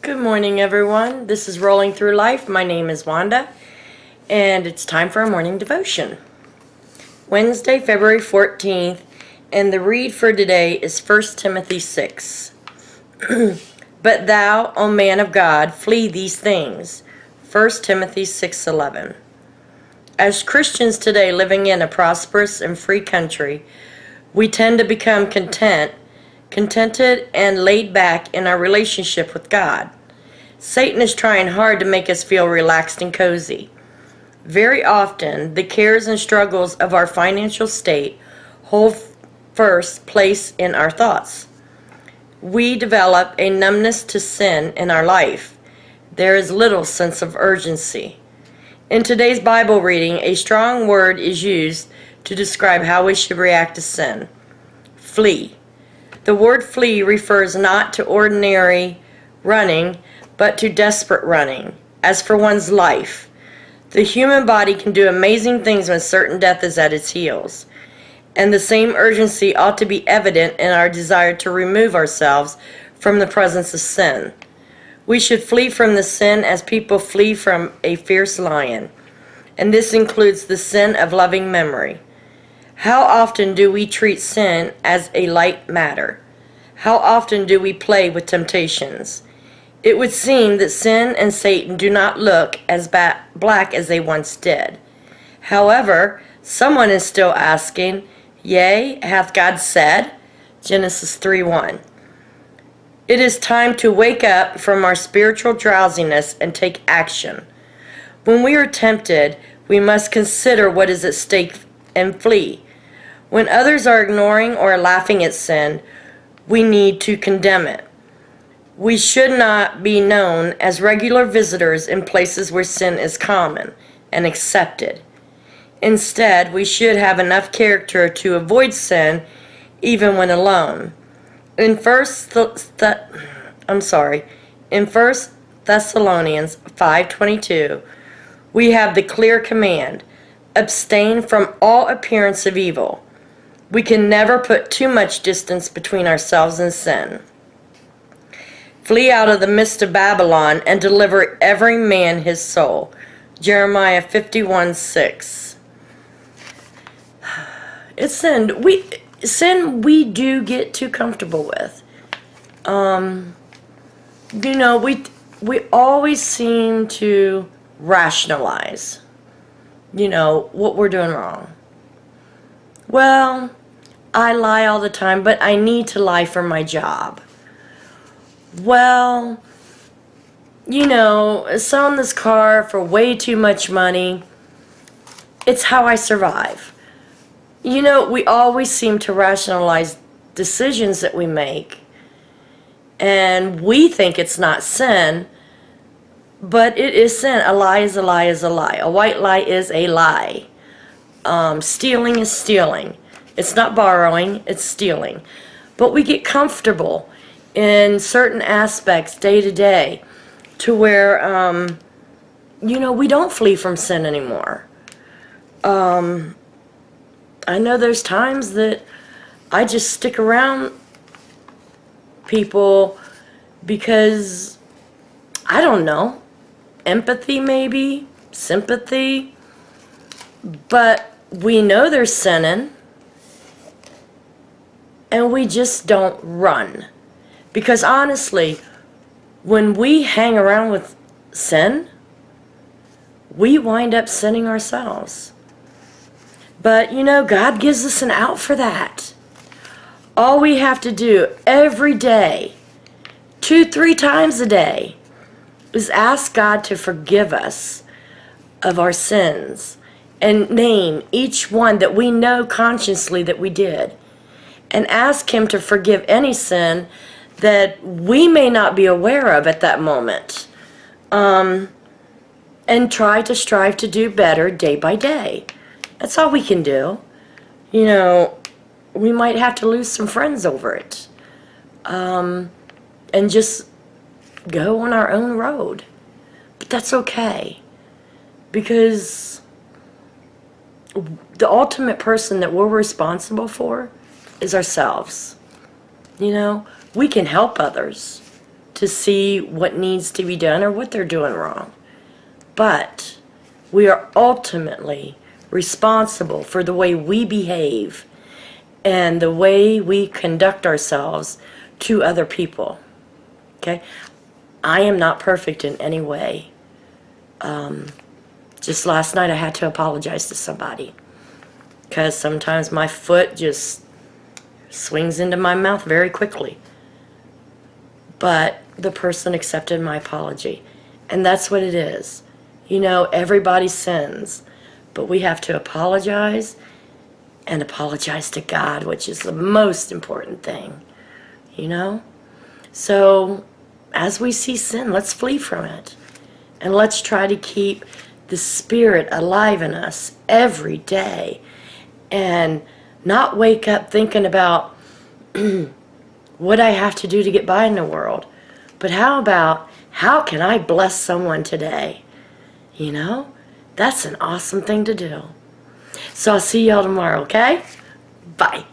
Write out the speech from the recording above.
Good morning, everyone. This is Rolling Through Life. My name is Wanda, and it's time for a morning devotion. Wednesday, February 14th, and the read for today is 1 Timothy 6. But thou, O man of God, flee these things. 1 Timothy 6:11. As Christians today living in a prosperous and free country, we tend to become contented and laid back in our relationship with God. Satan is trying hard to make us feel relaxed and cozy. Very often, the cares and struggles of our financial state hold first place in our thoughts. We develop a numbness to sin in our life. There is little sense of urgency. In today's Bible reading, a strong word is used to describe how we should react to sin. Flee. The word flee refers not to ordinary running, but to desperate running, as for one's life. The human body can do amazing things when certain death is at its heels, and the same urgency ought to be evident in our desire to remove ourselves from the presence of sin. We should flee from the sin as people flee from a fierce lion, and this includes the sin of loving memory. How often do we treat sin as a light matter? How often do we play with temptations? It would seem that sin and Satan do not look as black as they once did. However, someone is still asking, Yea, hath God said? Genesis 3:1. It is time to wake up from our spiritual drowsiness and take action. When we are tempted, we must consider what is at stake and flee. When others are ignoring or laughing at sin, we need to condemn it. We should not be known as regular visitors in places where sin is common and accepted. Instead, we should have enough character to avoid sin even when alone. In 1 Thessalonians 5:22, we have the clear command, abstain from all appearance of evil. We can never put too much distance between ourselves and sin. Flee out of the midst of Babylon and deliver every man his soul. Jeremiah 51:6. It's sin. We do get too comfortable with. We always seem to rationalize, what we're doing wrong. Well, I lie all the time, but I need to lie for my job. Well, selling this car for way too much money, it's how I survive. We always seem to rationalize decisions that we make, and we think it's not sin, but it is sin. A lie is a lie is a lie. A white lie is a lie. Stealing is stealing. It's not borrowing, it's stealing. But we get comfortable in certain aspects day to day to where, we don't flee from sin anymore. I know there's times that I just stick around people because, I don't know, empathy maybe, sympathy, but we know they're sinning, and we just don't run. Because honestly, when we hang around with sin, we wind up sinning ourselves. But God gives us an out for that. All we have to do every day, 2-3 times a day, is ask God to forgive us of our sins and name each one that we know consciously that we did, and ask Him to forgive any sin that we may not be aware of at that moment, and try to strive to do better day by day. That's all we can do. We might have to lose some friends over it, and just go on our own road. But that's okay, because the ultimate person that we're responsible for is ourselves. We can help others to see what needs to be done or what they're doing wrong. But we are ultimately responsible for the way we behave and the way we conduct ourselves to other people. Okay? I am not perfect in any way. Just last night I had to apologize to somebody because sometimes my foot just swings into my mouth very quickly. But the person accepted my apology. And that's what it is. You know, everybody sins, but we have to apologize and apologize to God, which is the most important thing, you know? So, as we see sin, let's flee from it. And let's try to keep the Spirit alive in us every day and not wake up thinking about what I have to do to get by in the world. But how about, how can I bless someone today? You know, that's an awesome thing to do. So I'll see y'all tomorrow, okay? Bye.